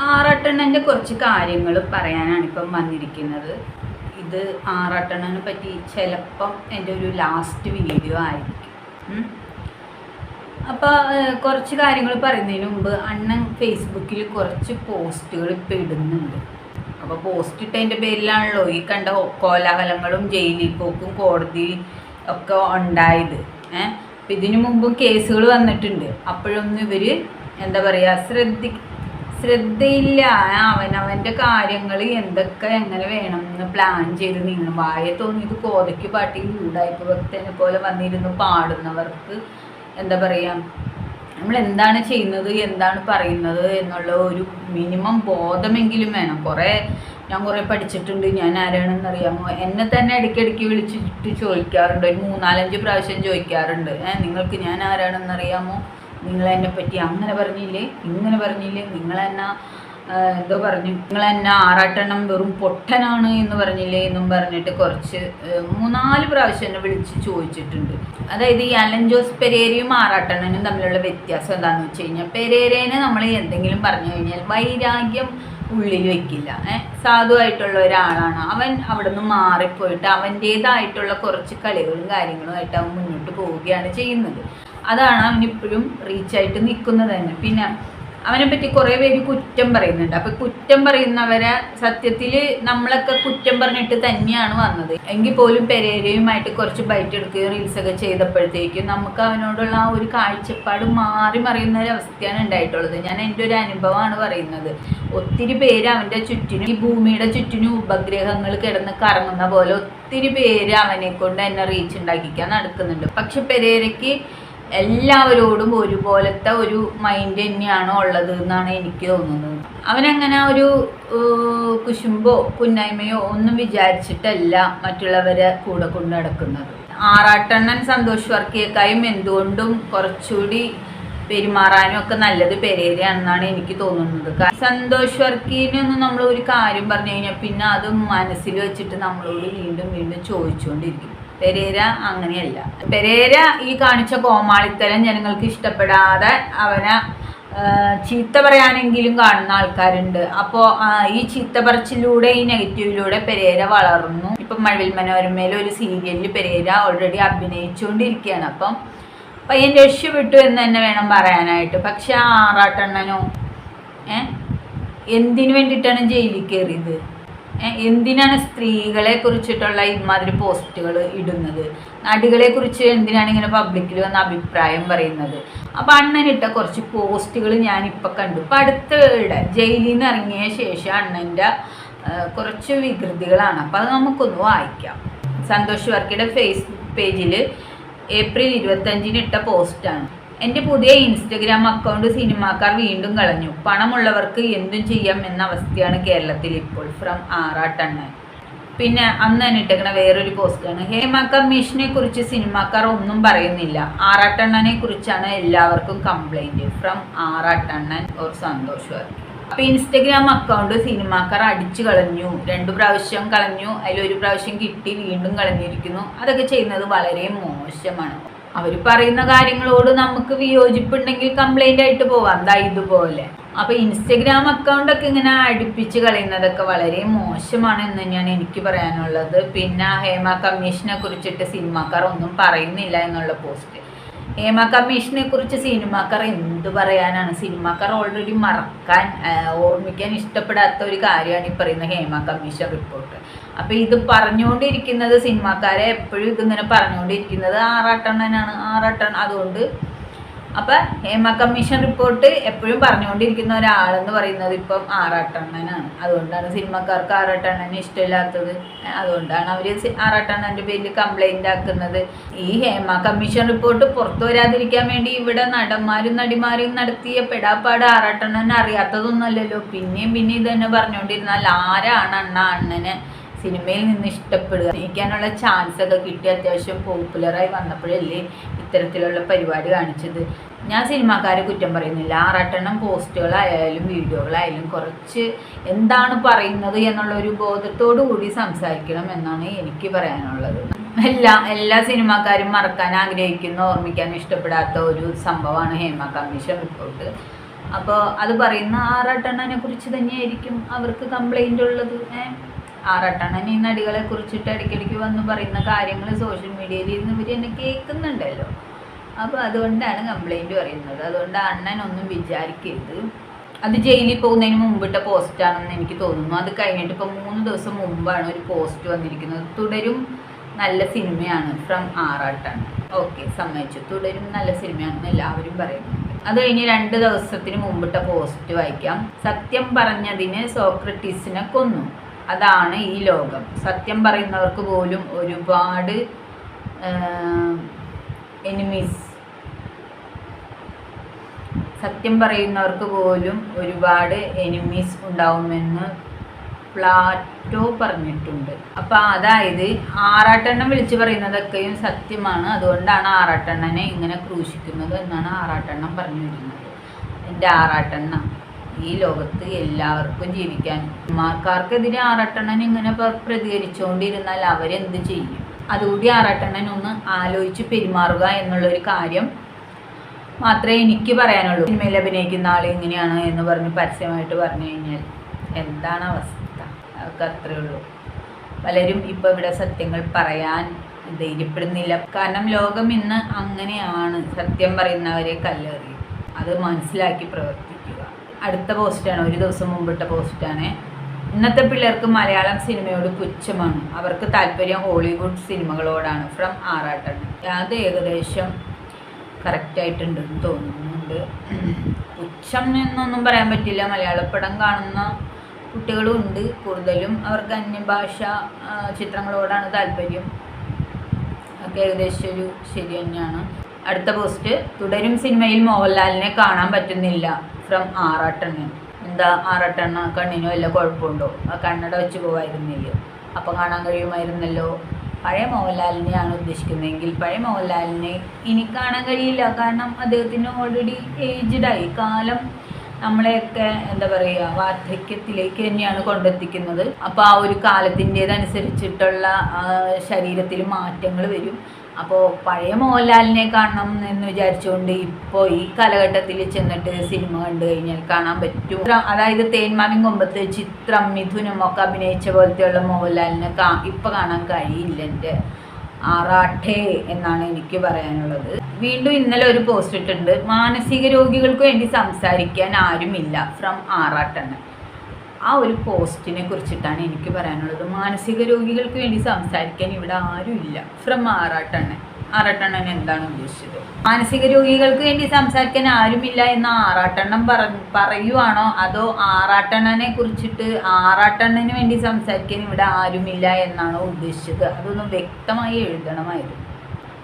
ആറാട്ടണ്ണൻ്റെ കുറച്ച് കാര്യങ്ങൾ പറയാനാണ് ഇപ്പം വന്നിരിക്കുന്നത്. ഇത് ആറാട്ടണ്ണനെ പറ്റി ചിലപ്പം എൻ്റെ ഒരു ലാസ്റ്റ് വീഡിയോ ആയിരിക്കും. അപ്പോൾ കുറച്ച് കാര്യങ്ങൾ പറയുന്നതിന് മുമ്പ് അണ്ണൻ ഫേസ്ബുക്കിൽ കുറച്ച് പോസ്റ്റുകൾ ഇപ്പം ഇടുന്നുണ്ട്. അപ്പോൾ പോസ്റ്റ് ഇട്ടതിൻ്റെ പേരിലാണല്ലോ ഈ കണ്ട കോലാഹലങ്ങളും ജയിലിൽ പോക്കും കോടതി ഒക്കെ ഉണ്ടായത്. അപ്പം ഇതിനു മുമ്പും കേസുകൾ വന്നിട്ടുണ്ട്. അപ്പോഴൊന്നും ഇവർ എന്താ പറയുക ശ്രദ്ധയില്ല. അവനവൻ്റെ കാര്യങ്ങൾ എന്തൊക്കെ എങ്ങനെ വേണം എന്ന് പ്ലാൻ ചെയ്ത് നീങ്ങണം. വായെ തോന്നിയത് കോതയ്ക്ക് പാട്ടി വീടായ്പ ഭക്തനെ പോലെ വന്നിരുന്നു പാടുന്നവർക്ക് എന്താ പറയുക, നമ്മൾ എന്താണ് ചെയ്യുന്നത് എന്താണ് പറയുന്നത് എന്നുള്ള ഒരു മിനിമം ബോധമെങ്കിലും വേണം. ഞാൻ കുറേ പഠിച്ചിട്ടുണ്ട്, ഞാൻ ആരാണെന്നറിയാമോ, എന്നെ തന്നെ ഇടയ്ക്കിടയ്ക്ക് വിളിച്ചിട്ട് ചോദിക്കാറുണ്ട്. ഒരു 3-4-5 പ്രാവശ്യം ചോദിക്കാറുണ്ട്, നിങ്ങൾക്ക് ഞാൻ ആരാണെന്നറിയാമോ, നിങ്ങളെന്നെ പറ്റി അങ്ങനെ പറഞ്ഞില്ലേ ഇങ്ങനെ പറഞ്ഞില്ലേ, നിങ്ങളെന്നാ എന്തോ പറഞ്ഞു, നിങ്ങളെന്നാ ആറാട്ടെണ്ണം വെറും പൊട്ടനാണ് എന്ന് പറഞ്ഞില്ലേ എന്നും പറഞ്ഞിട്ട് കുറച്ച് 3-4 പ്രാവശ്യം എന്നെ വിളിച്ച് ചോദിച്ചിട്ടുണ്ട്. അതായത് ഈ അലൻ ജോസ് പെരേരയും ആറാട്ടെണ്ണനും തമ്മിലുള്ള വ്യത്യാസം എന്താണെന്ന് വെച്ച് കഴിഞ്ഞാൽ, പെരേരേനെ നമ്മൾ എന്തെങ്കിലും പറഞ്ഞു കഴിഞ്ഞാൽ വൈരാഗ്യം ഉള്ളിൽ വെക്കില്ല. സാധുവായിട്ടുള്ള ഒരാളാണ് അവൻ. അവിടെ നിന്ന് മാറിപ്പോയിട്ട് അവൻ്റേതായിട്ടുള്ള കുറച്ച് കളികളും കാര്യങ്ങളുമായിട്ട് അവൻ മുന്നോട്ട് പോവുകയാണ് ചെയ്യുന്നത്. അതാണ് അവനിപ്പോഴും റീച്ചായിട്ട് നിൽക്കുന്നത് തന്നെ. പിന്നെ അവനെ പറ്റി കുറേ പേര് കുറ്റം പറയുന്നുണ്ട്. അപ്പം കുറ്റം പറയുന്നവരെ സത്യത്തിൽ നമ്മളൊക്കെ കുറ്റം പറഞ്ഞിട്ട് തന്നെയാണ് വന്നത്. എങ്കിൽ പോലും പെരേരയുമായിട്ട് കുറച്ച് ബൈറ്റ് എടുക്കുകയും റീൽസൊക്കെ ചെയ്തപ്പോഴത്തേക്കും നമുക്ക് അവനോടുള്ള ആ ഒരു കാഴ്ചപ്പാട് മാറി മറിയുന്ന ഒരു അവസ്ഥയാണ് ഉണ്ടായിട്ടുള്ളത്. ഞാൻ എൻ്റെ ഒരു അനുഭവമാണ് പറയുന്നത്. ഒത്തിരി പേര് അവൻ്റെ ചുറ്റിനും ഈ ഭൂമിയുടെ ചുറ്റിനും ഉപഗ്രഹങ്ങൾ കിടന്ന് കറങ്ങുന്ന പോലെ ഒത്തിരി പേര് അവനെ കൊണ്ട് എന്നെ റീച്ച് ഉണ്ടാക്കിക്കാൻ നടക്കുന്നുണ്ട്. പക്ഷെ പെരേരയ്ക്ക് എല്ലാവരോടും ഒരുപോലത്തെ ഒരു മൈൻഡ് തന്നെയാണോ ഉള്ളത് എന്നാണ് എനിക്ക് തോന്നുന്നത്. അവനങ്ങനെ ഒരു കുശുമ്പോ കുന്നായ്മയോ ഒന്നും വിചാരിച്ചിട്ടല്ല മറ്റുള്ളവരെ കൂടെ കൊണ്ട് നടക്കുന്നത്. ആറാട്ടെണ്ണൻ സന്തോഷ് വർക്കിയേക്കായും എന്തുകൊണ്ടും കുറച്ചുകൂടി പെരുമാറാനും ഒക്കെ നല്ലത് പെരേരയാണെന്നാണ് എനിക്ക് തോന്നുന്നത്. സന്തോഷ് വർക്കിനൊന്നും നമ്മൾ ഒരു കാര്യം പറഞ്ഞു കഴിഞ്ഞാൽ പിന്നെ അത് മനസ്സിൽ വെച്ചിട്ട് നമ്മളോട് വീണ്ടും വീണ്ടും ചോദിച്ചുകൊണ്ടിരിക്കും. പെരേര അങ്ങനെയല്ല. പെരേര ഈ കാണിച്ച കോമാളിത്തരം ജനങ്ങൾക്ക് ഇഷ്ടപ്പെടാതെ അവനെ ചീത്ത പറയാനെങ്കിലും കാണുന്ന ആൾക്കാരുണ്ട്. അപ്പോൾ ഈ ചീത്ത പറച്ചിലൂടെ ഈ നെഗറ്റീവിലൂടെ പെരേര വളർന്നു. ഇപ്പം മഴവിൽ മനോരമയിൽ ഒരു സീരിയലിൽ പെരേര ഓൾറെഡി അഭിനയിച്ചുകൊണ്ടിരിക്കുകയാണ്. അപ്പം പയ്യൻ രക്ഷപ്പെട്ടു എന്ന് തന്നെ വേണം പറയാനായിട്ട്. പക്ഷെ ആറാട്ടെണ്ണനോ എന്തിനു വേണ്ടിയിട്ടാണ് ജയിലിൽ കയറിയത്? എന്തിനാണ് സ്ത്രീകളെ കുറിച്ചിട്ടുള്ള ഇമാതിരി പോസ്റ്റുകൾ ഇടുന്നത്? നടികളെ കുറിച്ച് എന്തിനാണ് ഇങ്ങനെ പബ്ലിക്കിൽ വന്ന അഭിപ്രായം പറയുന്നത്? അപ്പം അണ്ണനിട്ട കുറച്ച് പോസ്റ്റുകൾ ഞാനിപ്പോൾ കണ്ടു. ഇപ്പം അടുത്തിടെ ജയിലിൽ നിന്ന് ഇറങ്ങിയ ശേഷം അണ്ണൻ്റെ കുറച്ച് വികൃതികളാണ്. അപ്പം അത് നമുക്കൊന്ന് വായിക്കാം. സന്തോഷ് വർക്കിയുടെ ഫേസ്ബുക്ക് പേജിൽ ഏപ്രിൽ 25-ന് ഇട്ട പോസ്റ്റാണ്. എൻ്റെ പുതിയ ഇൻസ്റ്റഗ്രാം അക്കൗണ്ട് സിനിമാക്കാർ വീണ്ടും കളഞ്ഞു. പണമുള്ളവർക്ക് എന്തും ചെയ്യാം എന്ന അവസ്ഥയാണ് കേരളത്തിൽ ഇപ്പോൾ. ഫ്രം ആറാട്ടണ്ണൻ. പിന്നെ അന്ന് തന്നെ ഇട്ടേക്കണ വേറൊരു പോസ്റ്റാണ്. ഹേമ കമ്മീഷനെ കുറിച്ച് സിനിമാക്കാർ ഒന്നും പറയുന്നില്ല, ആറാട്ടണ്ണനെ കുറിച്ചാണ് എല്ലാവർക്കും complaint. From Arattannan or Santhosh Varkey. അപ്പോൾ ഇൻസ്റ്റഗ്രാം അക്കൗണ്ട് സിനിമാക്കാർ അടിച്ചു കളഞ്ഞു. 2 പ്രാവശ്യം കളഞ്ഞു, അതിലൊരു പ്രാവശ്യം കിട്ടി, വീണ്ടും കളഞ്ഞിരിക്കുന്നു. അതൊക്കെ ചെയ്യുന്നത് വളരെ മോശമാണ്. അവർ പറയുന്ന കാര്യങ്ങളോട് നമുക്ക് വിയോജിപ്പുണ്ടെങ്കിൽ കംപ്ലൈൻ്റ് ആയിട്ട് പോവാം. എന്താ ഇതുപോലെ. അപ്പോൾ ഇൻസ്റ്റഗ്രാം അക്കൗണ്ടൊക്കെ ഇങ്ങനെ അടുപ്പിച്ച് കളയുന്നതൊക്കെ വളരെ മോശമാണ് എന്ന് തന്നെയാണ് എനിക്ക് പറയാനുള്ളത്. പിന്നെ ഹേമ കമ്മീഷനെ കുറിച്ചിട്ട് സിനിമാക്കാർ ഒന്നും പറയുന്നില്ല എന്നുള്ള പോസ്റ്റ്. ഹേമ കമ്മീഷനെ കുറിച്ച് സിനിമാക്കാർ എന്ത് പറയാനാണ്? സിനിമാക്കാർ ഓൾറെഡി മറക്കാൻ ഓർമ്മിക്കാൻ ഇഷ്ടപ്പെടാത്ത ഒരു കാര്യമാണ് ഈ പറയുന്ന ഹേമ കമ്മീഷൻ റിപ്പോർട്ട്. അപ്പോൾ ഇത് പറഞ്ഞുകൊണ്ടിരിക്കുന്നത് സിനിമാക്കാരെ എപ്പോഴും ഇതിങ്ങനെ പറഞ്ഞുകൊണ്ടിരിക്കുന്നത് ആറാട്ടെണ്ണനാണ്. അതുകൊണ്ട് അപ്പം ഹേമ കമ്മീഷൻ റിപ്പോർട്ട് എപ്പോഴും പറഞ്ഞുകൊണ്ടിരിക്കുന്ന ഒരാളെന്ന് പറയുന്നത് ഇപ്പം ആറാട്ടെണ്ണനാണ്. അതുകൊണ്ടാണ് സിനിമക്കാർക്ക് ആറാട്ടെണ്ണനെ ഇഷ്ടമില്ലാത്തത്. അതുകൊണ്ടാണ് അവർ ആറാട്ടെണ്ണൻ്റെ പേരിൽ കംപ്ലൈൻ്റ് ആക്കുന്നത്. ഈ ഹേമ കമ്മീഷൻ റിപ്പോർട്ട് പുറത്തു വരാതിരിക്കാൻ വേണ്ടി ഇവിടെ നടന്മാരും നടിമാരും നടത്തിയ പെടാപ്പാട് ആറാട്ടെണ്ണനെ അറിയാത്തതൊന്നുമല്ലല്ലോ. പിന്നെയും ഇത് തന്നെ പറഞ്ഞുകൊണ്ടിരുന്നാൽ ആരാണ് അണ്ണനെ സിനിമയിൽ നിന്ന് ഇഷ്ടപ്പെടുക? ജയിക്കാനുള്ള ചാൻസൊക്കെ കിട്ടി അത്യാവശ്യം പോപ്പുലറായി വന്നപ്പോഴല്ലേ ഇത്തരത്തിലുള്ള പരിപാടി കാണിച്ചത്. ഞാൻ സിനിമാക്കാരെ കുറ്റം പറയുന്നില്ല. ആറാട്ടെണ്ണം പോസ്റ്റുകളായാലും വീഡിയോകളായാലും കുറച്ച് എന്താണ് പറയുന്നത് എന്നുള്ളൊരു ബോധത്തോടു കൂടി സംസാരിക്കണം എന്നാണ് എനിക്ക് പറയാനുള്ളത്. എല്ലാ സിനിമാക്കാരും മറക്കാൻ ആഗ്രഹിക്കുന്ന, ഓർമ്മിക്കാൻ ഇഷ്ടപ്പെടാത്ത ഒരു സംഭവമാണ് ഹേമ കമ്മീഷൻ റിപ്പോർട്ട്. അപ്പോൾ അത് പറയുന്ന ആറാട്ടണ്ണനെ കുറിച്ച് തന്നെയായിരിക്കും അവർക്ക് കംപ്ലൈൻ്റ് ഉള്ളത്. ആറാട്ടണ്ണൻ ഈ നടികളെ കുറിച്ചിട്ട് ഇടയ്ക്കിടയ്ക്ക് വന്ന് പറയുന്ന കാര്യങ്ങൾ സോഷ്യൽ മീഡിയയിൽ ഇരുന്ന് ഇവർ എന്നെ കേൾക്കുന്നുണ്ടല്ലോ. അപ്പോൾ അതുകൊണ്ടാണ് കംപ്ലൈൻറ്റ് പറയുന്നത്. അതുകൊണ്ട് അണ്ണനൊന്നും വിചാരിക്കരുത്. അത് ജയിലിൽ പോകുന്നതിന് മുമ്പിട്ട പോസ്റ്റാണെന്ന് എനിക്ക് തോന്നുന്നു. അത് കഴിഞ്ഞിട്ട് ഇപ്പോൾ 3 ദിവസം മുമ്പാണ് ഒരു പോസ്റ്റ് വന്നിരിക്കുന്നത്. തുടരും നല്ല സിനിമയാണ് ഫ്രം ആറാട്ടണ്ണൻ. ഓക്കെ, സമ്മതിച്ചു, തുടരും നല്ല സിനിമയാണെന്ന് എല്ലാവരും പറയുന്നു. അത് കഴിഞ്ഞ് 2 ദിവസത്തിന് മുമ്പിട്ട പോസ്റ്റ് വായിക്കാം. സത്യം പറഞ്ഞതിന് സോക്രട്ടീസിനെ കൊന്നു, അതാണ് ഈ ലോകം. സത്യം പറയുന്നവർക്ക് പോലും ഒരുപാട് എനിമീസ്, സത്യം പറയുന്നവർക്ക് പോലും ഒരുപാട് എനിമീസ് ഉണ്ടാവുമെന്ന് പ്ലാറ്റോ പറഞ്ഞിട്ടുണ്ട്. അപ്പം അതായത് ആറാട്ടെണ്ണൻ വിളിച്ചു പറയുന്നതൊക്കെയും സത്യമാണ്. അതുകൊണ്ടാണ് ആറാട്ടെണ്ണനെ ഇങ്ങനെ ക്രൂശിക്കുന്നത് എന്നാണ് ആറാട്ടെണ്ണൻ പറഞ്ഞു വരുന്നത്. എൻ്റെ ആറാട്ടെണ്ണ, ഈ ലോകത്ത് എല്ലാവർക്കും ജീവിക്കാൻ, മാർക്കാർക്കെതിരെ ആറാട്ടെണ്ണൻ ഇങ്ങനെ പ്രതികരിച്ചുകൊണ്ടിരുന്നാൽ അവരെന്ത് ചെയ്യും? അതുകൂടി ആറാട്ടെണ്ണൻ ഒന്ന് ആലോചിച്ച് പെരുമാറുക എന്നുള്ളൊരു കാര്യം മാത്രമേ എനിക്ക് പറയാനുള്ളൂ. സിനിമയിൽ അഭിനയിക്കുന്ന ആൾ ഇങ്ങനെയാണ് എന്ന് പറഞ്ഞ് പരസ്യമായിട്ട് പറഞ്ഞു കഴിഞ്ഞാൽ എന്താണ് അവസ്ഥ? അതൊക്കെ അത്രയേ ഉള്ളൂ. പലരും ഇപ്പോൾ ഇവിടെ സത്യങ്ങൾ പറയാൻ ധൈര്യപ്പെടുന്നില്ല. കാരണം ലോകം ഇന്ന് അങ്ങനെയാണ്, സത്യം പറയുന്നവരെ കല്ലെറിയും. അത് മനസ്സിലാക്കി പ്രവർത്തിക്കുക. അടുത്ത പോസ്റ്റാണ്, 1 ദിവസം മുമ്പിട്ട പോസ്റ്റാണ്. ഇന്നത്തെ പിള്ളേർക്ക് മലയാളം സിനിമയോട് പുച്ഛമാണ്, അവർക്ക് താല്പര്യം ഹോളിവുഡ് സിനിമകളോടാണ് ഫ്രം ആറാട്ടണ്ണൻ. അത് ഏകദേശം കറക്റ്റായിട്ടുണ്ടെന്ന് തോന്നുന്നുണ്ട്. പുച്ഛം എന്നൊന്നും പറയാൻ പറ്റില്ല. മലയാളപ്പടം കാണുന്ന കുട്ടികളും ഉണ്ട്. കൂടുതലും അവർക്ക് അന്യഭാഷ ചിത്രങ്ങളോടാണ് താല്പര്യം. ഒക്കെ ഏകദേശം ഒരു ശരി തന്നെയാണ്. അടുത്ത പോസ്റ്റ്, തുടരും സിനിമയിൽ മോഹൻലാലിനെ കാണാൻ പറ്റുന്നില്ല ഫ്രം ആറാട്ടണ്ണൻ. എന്താ ആറാട്ടണ്ണ, കണ്ണിനോ വല്ല കുഴപ്പമുണ്ടോ? കണ്ണട വെച്ച് പോവായിരുന്നില്ല, അപ്പം കാണാൻ കഴിയുമായിരുന്നല്ലോ. പഴയ മോഹൻലാലിനെയാണ് ഉദ്ദേശിക്കുന്നതെങ്കിൽ പഴയ മോഹൻലാലിനെ ഇനി കാണാൻ കഴിയില്ല. കാരണം അദ്ദേഹത്തിന് ഓൾറെഡി ഏജ്ഡായി. കാലം നമ്മളെയൊക്കെ എന്താ പറയുക, വാർദ്ധക്യത്തിലേക്ക് തന്നെയാണ് കൊണ്ടെത്തിക്കുന്നത്. അപ്പോൾ ആ ഒരു കാലത്തിൻ്റേതനുസരിച്ചിട്ടുള്ള ശരീരത്തിൽ മാറ്റങ്ങൾ വരും. അപ്പോൾ പഴയ മോഹൻലാലിനെ കാണണം എന്ന് വിചാരിച്ചുകൊണ്ട് ഇപ്പോൾ ഈ കാലഘട്ടത്തിൽ ചെന്നിട്ട് സിനിമ കണ്ടു കഴിഞ്ഞാൽ കാണാൻ പറ്റും. അതായത് തേന്മാവിൻ കൊമ്പത്ത് ചിത്രം, മിഥുനം ഒക്കെ അഭിനയിച്ച പോലത്തെയുള്ള മോഹൻലാലിനെ ഇപ്പോൾ കാണാൻ കഴിയില്ല. എൻ്റെ ആറാട്ടേ എന്നാണ് എനിക്ക് പറയാനുള്ളത്. വീണ്ടും ഇന്നലെ ഒരു പോസ്റ്റ് ഇട്ടിട്ടുണ്ട്, മാനസിക രോഗികൾക്ക് വേണ്ടി സംസാരിക്കാൻ ആരുമില്ല ഫ്രം ആറാട്ടണ്ണൻ. ആ ഒരു പോസ്റ്റിനെ കുറിച്ചിട്ടാണ് എനിക്ക് പറയാനുള്ളത്. മാനസിക രോഗികൾക്ക് വേണ്ടി സംസാരിക്കാൻ ഇവിടെ ആരുമില്ല ഫ്രം ആറാട്ടണ്ണൻ. ആറാട്ടണ്ണൻ എന്താണ് ഉദ്ദേശിച്ചത്? മാനസിക രോഗികൾക്ക് വേണ്ടി സംസാരിക്കാൻ ആരുമില്ല എന്ന് ആറാട്ടണ്ണൻ പറയുവാണോ, അതോ ആറാട്ടണ്ണനെ കുറിച്ചിട്ട് ആറാട്ടണ്ണന് വേണ്ടി സംസാരിക്കാൻ ഇവിടെ ആരുമില്ല എന്നാണോ ഉദ്ദേശിച്ചത്? അതൊന്നും വ്യക്തമായി എഴുതണമായിരുന്നു.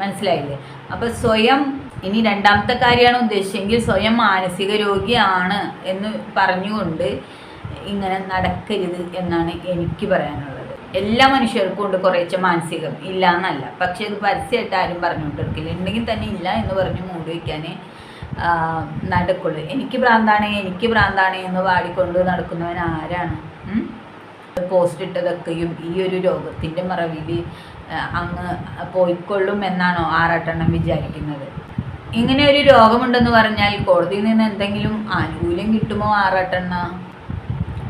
മനസ്സിലായില്ലേ? അപ്പോൾ സ്വയം, ഇനി രണ്ടാമത്തെ കാര്യമാണ് ഉദ്ദേശിച്ചെങ്കിൽ സ്വയം മാനസിക രോഗിയാണ് എന്ന് പറഞ്ഞുകൊണ്ട് ഇങ്ങനെ നടക്കരുത് എന്നാണ് എനിക്ക് പറയാനുള്ളത്. എല്ലാ മനുഷ്യർക്കും ഉണ്ട് കുറേശ്ശെ മാനസികം, ഇല്ല എന്നല്ല. പക്ഷേ ഇത് പരസ്യമായിട്ട് ആരും പറഞ്ഞുകൊണ്ടിരിക്കില്ല. ഉണ്ടെങ്കിൽ തന്നെ ഇല്ല എന്ന് പറഞ്ഞ് മൂടി വയ്ക്കാൻ നടക്കുള്ളൂ. എനിക്ക് ഭ്രാന്താണ് എന്ന് പാടിക്കൊണ്ട് നടക്കുന്നവൻ ആരാണ്? പോസ്റ്റ് ഇട്ടതൊക്കെയും ഈ ഒരു രോഗത്തിൻ്റെ മറവിൽ അങ്ങ് പോയിക്കൊള്ളും എന്നാണോ ആറാട്ടണ്ണൻ വിചാരിക്കുന്നത്? ഇങ്ങനെ ഒരു രോഗമുണ്ടെന്ന് പറഞ്ഞാൽ കോടതിയിൽ നിന്ന് എന്തെങ്കിലും ആനുകൂല്യം കിട്ടുമോ ആറാട്ടണ്ണ?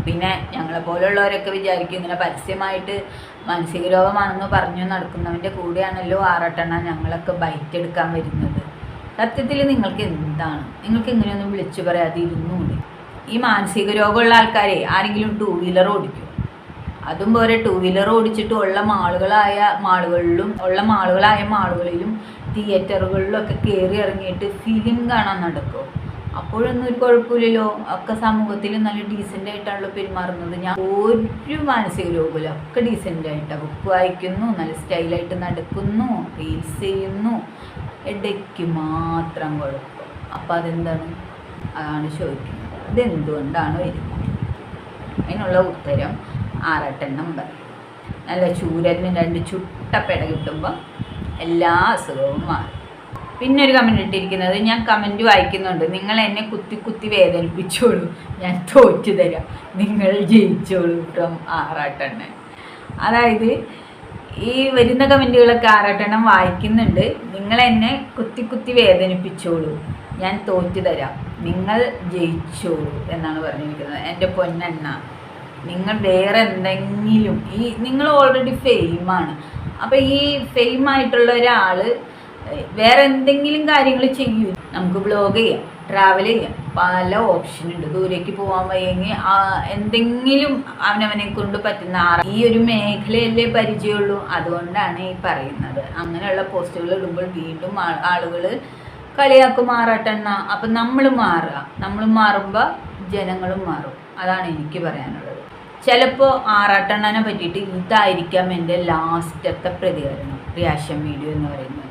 പിന്നെ ഞങ്ങളെപ്പോലുള്ളവരൊക്കെ വിചാരിക്കും ഇങ്ങനെ പരസ്യമായിട്ട് മാനസിക രോഗമാണെന്ന് പറഞ്ഞു നടക്കുന്നവൻ്റെ കൂടെയാണല്ലോ ആറാട്ടണ്ണ ഞങ്ങളൊക്കെ ബൈറ്റ് എടുക്കാൻ വരുന്നത്. സത്യത്തിൽ നിങ്ങൾക്ക് എന്താണ്? നിങ്ങൾക്ക് ഇങ്ങനെയൊന്നും വിളിച്ചു പറയാതെ ഇരുന്നൂടെ? ഈ മാനസിക രോഗമുള്ള ആൾക്കാരെ ആരെങ്കിലും 2 വീലർ ഓടിക്കും? അതും പോലെ 2 വീലർ ഓടിച്ചിട്ട് ഉള്ള മാളുകളിലും തിയേറ്ററുകളിലൊക്കെ കയറി ഇറങ്ങിയിട്ട് ഫിലിം കാണാൻ നടക്കുമോ? അപ്പോഴൊന്നും ഒരു കുഴപ്പമില്ലല്ലോ. ഒക്കെ സമൂഹത്തിൽ നല്ല ഡീസൻ്റ് ആയിട്ടാണല്ലോ പെരുമാറുന്നത്. ഞാൻ ഒരു മാനസിക രോഗമില്ല, ഒക്കെ ഡീസൻ്റ് ആയിട്ടാണ്. ബുക്ക് വായിക്കുന്നു, നല്ല സ്റ്റൈലായിട്ട് നടക്കുന്നു, റീൽസ് ചെയ്യുന്നു. ഇടയ്ക്ക് മാത്രം കുഴപ്പം. അപ്പം അതെന്താണ്? അതാണ് ചോദിക്കുന്നത്. ഇതെന്തുകൊണ്ടാണ് വരുന്നത്? അതിനുള്ള ഉത്തരം ആറാട്ടണ്ണൻ പറയും. നല്ല ചൂരലിന് 2 ചുട്ട പെട കിട്ടുമ്പോൾ എല്ലാ അസുഖവും മാറും. പിന്നെ ഒരു കമൻറ്റ് ഇട്ടിരിക്കുന്നത്, ഞാൻ കമൻറ്റ് വായിക്കുന്നുണ്ട്, നിങ്ങൾ എന്നെ കുത്തി വേദനിപ്പിച്ചോളൂ, ഞാൻ തോറ്റു തരാം, നിങ്ങൾ ജയിച്ചോളൂ ഫ്രം ആറാട്ടണ്ണൻ. അതായത് ഈ വരുന്ന കമൻറ്റുകളൊക്കെ ആറാട്ടണ്ണൻ വായിക്കുന്നുണ്ട്. നിങ്ങൾ എന്നെ കുത്തി വേദനിപ്പിച്ചോളൂ, ഞാൻ തോറ്റു തരാം, നിങ്ങൾ ജയിച്ചോളൂ എന്നാണ് പറഞ്ഞിരിക്കുന്നത്. എൻ്റെ പൊന്നെണ്ണ, നിങ്ങൾ വേറെ എന്തെങ്കിലും നിങ്ങൾ ഓൾറെഡി ഫെയിമാണ്. അപ്പോൾ ഈ ഫെയിമായിട്ടുള്ള ഒരാൾ വേറെ എന്തെങ്കിലും കാര്യങ്ങൾ ചെയ്യൂ. നമുക്ക് വ്ലോഗ് ചെയ്യാം, ട്രാവൽ ചെയ്യാം, പല ഓപ്ഷൻ ഉണ്ട്. ദൂരേക്ക് പോകാൻ വയ്യെങ്കിൽ എന്തെങ്കിലും അവനവനെ കൊണ്ട് പറ്റുന്ന ഈ ഒരു മേഖലയല്ലേ പരിചയമുള്ളൂ. അതുകൊണ്ടാണ് ഈ പറയുന്നത്. അങ്ങനെയുള്ള പോസ്റ്റുകൾ ഇടുമ്പോൾ വീണ്ടും ആളുകൾ കളിയാക്കും ആറാട്ടെണ്ണ. അപ്പം നമ്മൾ മാറുക, നമ്മൾ മാറുമ്പോൾ ജനങ്ങളും മാറും. അതാണ് എനിക്ക് പറയാനുള്ളത്. ചിലപ്പോൾ ആറാട്ടെണ്ണനെ പറ്റിയിട്ട് ഇതായിരിക്കാം എൻ്റെ ലാസ്റ്റത്തെ പ്രതികരണം, റിയാക്ഷൻ വീഡിയോ എന്ന് പറയുന്നത്.